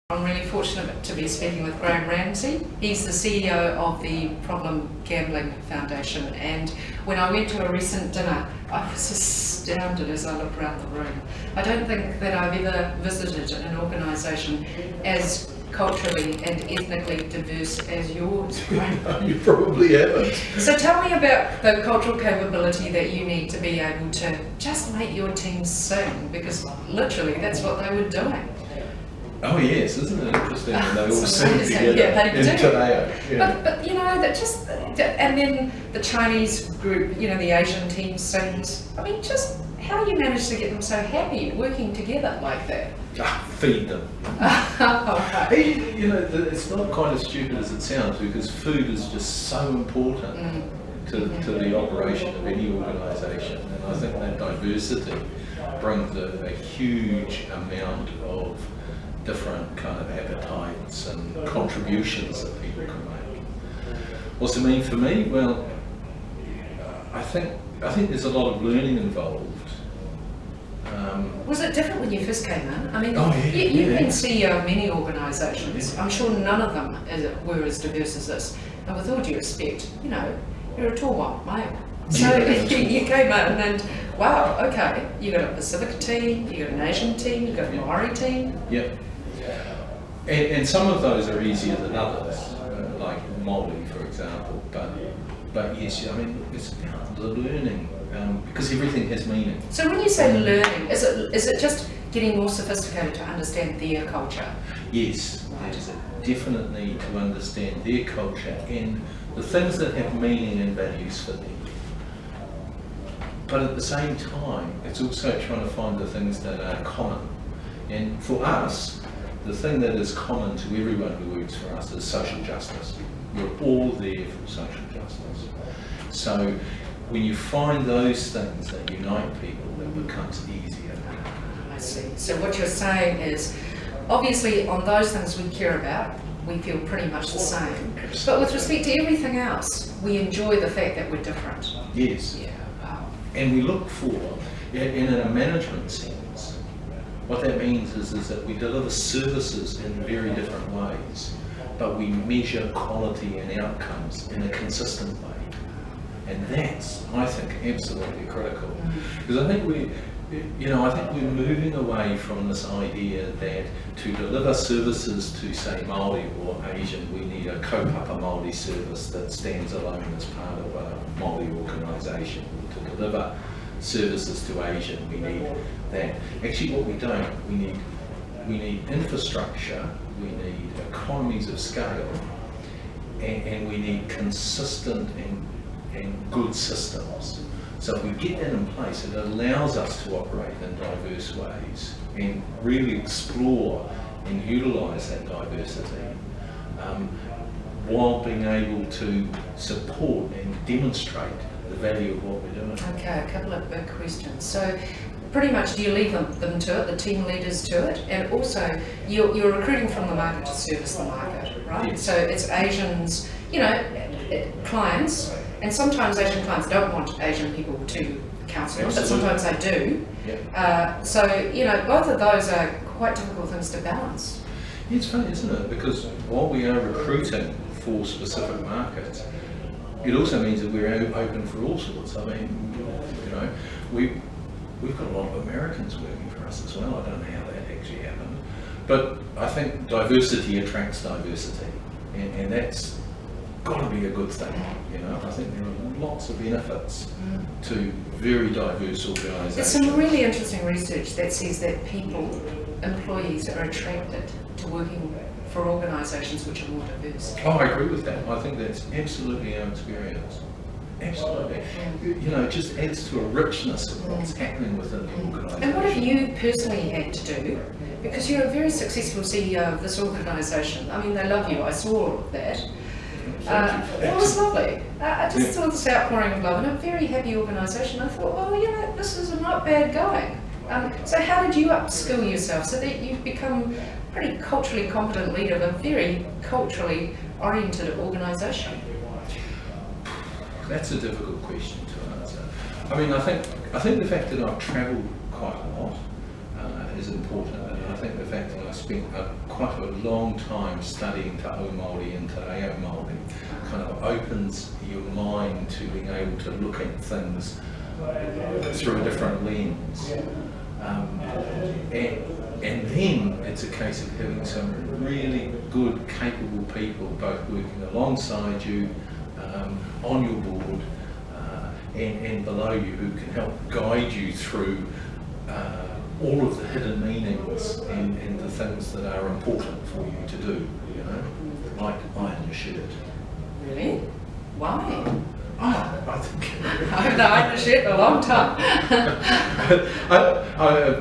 I'm really fortunate to be speaking with Graeme Ramsey. He's the CEO of the Problem Gambling Foundation, and when I went to a recent dinner I was astounded as I looked around the room. I don't think that I've ever visited an organisation as culturally and ethnically diverse as yours, Graeme. No, you probably haven't. So tell me about the cultural capability that you need to be able to just make your team sing, because literally that's what they were doing. Oh yes, isn't it interesting when they all sing together yeah, in Te yeah. But you know, that just, and then the Chinese group, you know, the Asian team sings. I mean, just how do you manage to get them so happy working together like that? Feed them. Okay. You know, it's not quite as stupid as it sounds, because food is just so important to the operation of any organisation, and I think that diversity brings a huge amount of different kind of appetites and contributions that people can make. What's it mean for me? Well, I think there's a lot of learning involved. Was it different when you first came in? I mean, you've been CEO of many organisations. Yeah. I'm sure none of them were as diverse as this. And with all due respect, you know, you're a tall white male. So you came in and, wow, okay, you got a Pacific team, you got an Asian team, you got a Maori team. Yep. And some of those are easier than others, like Māori, for example. But yes, I mean, it's about the learning, because everything has meaning. So when you say learning, is it just getting more sophisticated to understand their culture? Yes, there's definitely to understand their culture and the things that have meaning and values for them. But at the same time, it's also trying to find the things that are common. And for us, the thing that is common to everyone who works for us is social justice. We're all there for social justice. So when you find those things that unite people, it becomes easier. I see. So what you're saying is, obviously on those things we care about, we feel pretty much the same. But with respect to everything else, we enjoy the fact that we're different. Yes. Yeah. Wow. And we look for, in a management sense, what that means is that we deliver services in very different ways, but we measure quality and outcomes in a consistent way. And that's, I think, absolutely critical. Because I think we're moving away from this idea that to deliver services to, say, Māori or Asian, we need a kaupapa Māori service that stands alone as part of a Māori organisation. To deliver services to Asian, we need that. Actually, what we don't, we need infrastructure, we need economies of scale, and we need consistent and good systems. So if we get that in place, it allows us to operate in diverse ways and really explore and utilise that diversity, while being able to support and demonstrate the value of what we're doing. Okay, a couple of big questions. So pretty much do you leave them to it, the team leaders to it, and also you're recruiting from the market to service the market, right? Yes. So it's Asians, you know, clients, and sometimes Asian clients don't want Asian people to counsel them, but sometimes they do. Yep. So, you know, both of those are quite difficult things to balance. It's funny, isn't it? Because while we are recruiting for specific markets, it also means that we're open for all sorts. I mean, you know, we've got a lot of Americans working for us as well. I don't know how that actually happened, but I think diversity attracts diversity, and that's got to be a good thing. You know, I think there are lots of benefits to very diverse organisations. There's some really interesting research that says that employees are attracted to working for organisations which are more diverse. Oh, I agree with that. I think that's absolutely our experience. Absolutely. You know, it just adds to a richness of what's happening within the organisation. And what have you personally had to do? Because you're a very successful CEO of this organisation. I mean, they love you. I saw all of that. It was lovely. I just saw this outpouring of love, and a very happy organisation. I thought, well, you know, this is not bad going. So how did you upskill yourself so that you've become a pretty culturally competent leader of a very culturally oriented organisation? That's a difficult question to answer. I mean, I think the fact that I've travelled quite a lot is important, and I think the fact that I spent quite a long time studying Te Au Māori and Te Reo Māori kind of opens your mind to being able to look at things through a different lens. And then it's a case of having some really good, capable people both working alongside you, on your board, and below you, who can help guide you through all of the hidden meanings and the things that are important for you to do, you know, like iron your shirt. Really? Why? I think I haven't ironed a shirt in a long time.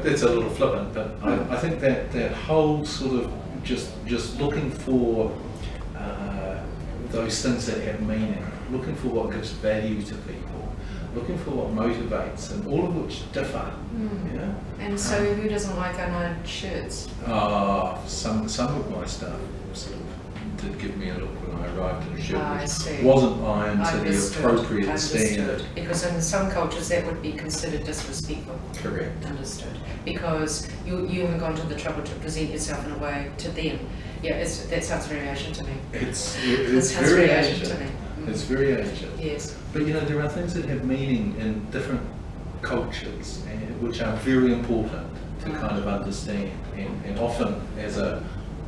It's a little flippant, but I think that whole sort of just looking for those things that have meaning, looking for what gives value to people, looking for what motivates, and all of which differ. You know? And so who doesn't like unironed shirts? Some of my staff sort of did give me a look when I arrived in a shirt which I wasn't ironed to the appropriate standard. Because in some cultures that would be considered disrespectful. Correct. Understood. Because you haven't gone to the trouble to present yourself in a way to them. Yeah, that sounds very Asian to me. It's very Asian to me. It's very Asian. Yes. But you know, there are things that have meaning in different cultures, which are very important to kind of understand. And often, as a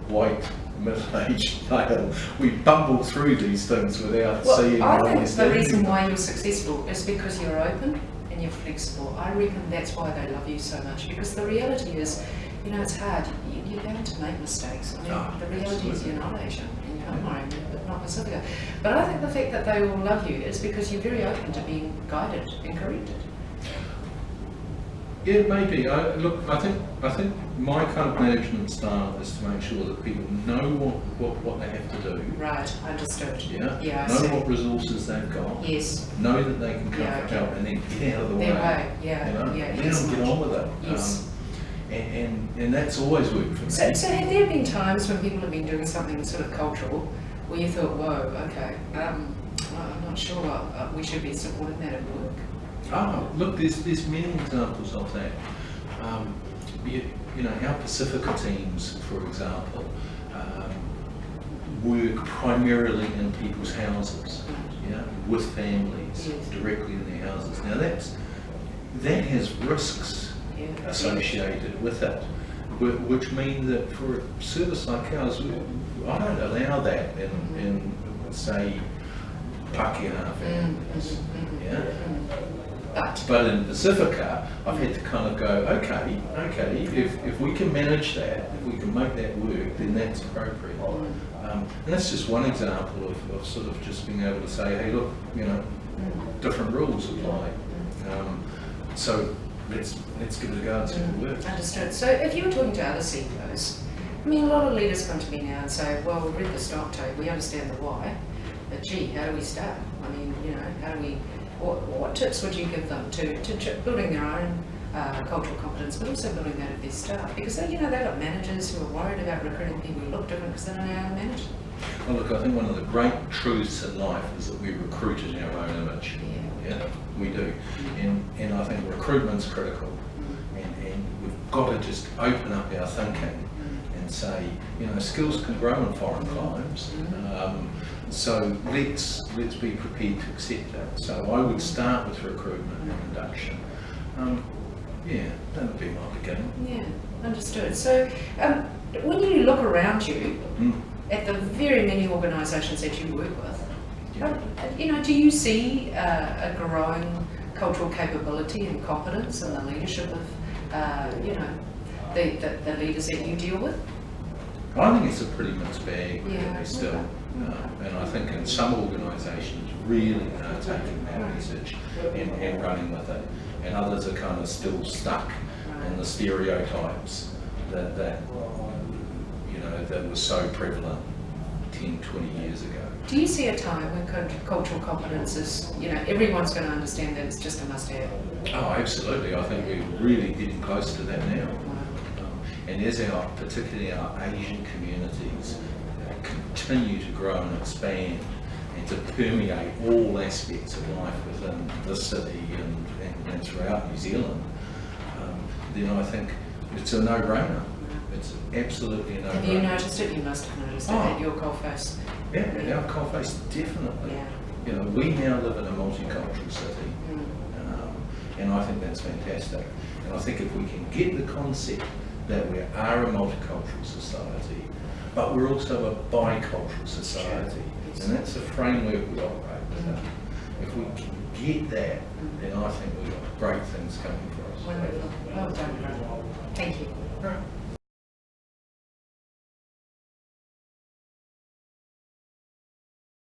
white middle-aged male, we bumble through these things without seeing I or think the reason understanding. why you're successful is because you're open and you're flexible. I reckon that's why they love you so much, because the reality is, you know, it's hard. You're bound to make mistakes. I mean, the reality is you're not Asian and you're not Maori, but not Pacifica. But I think the fact that they all love you is because you're very open to being guided and corrected. Yeah, maybe. Look, I think my kind of management style is to make sure that people know what they have to do. Right, understood. Yeah. Yeah, I know see. what resources they've got. Yes. Know that they can come for help, and then get out of the way. Their way. Yeah. You know? Yeah. Get on with it. Yes. And that's always worked for me. So have there been times when people have been doing something sort of cultural where you thought, whoa, okay, I'm not sure we should be supporting that at work? Look, there's many examples of that. You know, our Pacifica teams, for example, work primarily in people's houses, with families, directly in their houses. Now that has risks associated with it, which mean that for a service like ours, I don't allow that in say, Pākehā families. But in Pacifica, I've had to kind of go, okay, if we can manage that, if we can make that work, then that's appropriate. And that's just one example of sort of just being able to say, hey, look, you know, different rules apply. So let's give it a go and see if it works. Understood. So if you were talking to other CEOs, I mean, a lot of leaders come to me now and say, well, we've read the stock take, we understand the why, but gee, how do we start? I mean, you know, how do we, what tips would you give them to building their own cultural competence, but also building that at their staff? Because, you know, they've got managers who are worried about recruiting people who look different because they don't know how to manage them. Well, look, I think one of the great truths in life is that we recruit in our own image. Yeah, we do. And I think recruitment's critical. And we've got to just open up our thinking and say, you know, skills can grow in foreign climes. So let's be prepared to accept that. So I would start with recruitment and induction. Yeah, that would be my beginning. Yeah, understood. So when you look around you at the very many organisations that you work with, you know, do you see a growing cultural capability and competence in the leadership of, you know, the leaders that you deal with? I think it's a pretty mixed bag still. Okay. And I think in some organisations really are taking that message and running with it. And others are kind of still stuck in the stereotypes that you know, that were so prevalent 10, 20 years ago. Do you see a time when cultural competence is, you know, everyone's going to understand that it's just a must-have? Oh, absolutely. I think we're really getting close to that now. And as particularly our Asian communities continue to grow and expand and to permeate all aspects of life within this city and throughout New Zealand, then I think it's a no-brainer. It's absolutely a no-brainer. Have you noticed it? You must have noticed it at your coalface. Yeah, at our coalface, definitely. Yeah. You know, we now live in a multicultural city, and I think that's fantastic. And I think if we can get the concept that we are a multicultural society, but we're also a bicultural society, and that's the framework we operate within. If we can get that, then I think we've got great things coming for us. Wonderful. Well done, Graeme. Thank you. Right.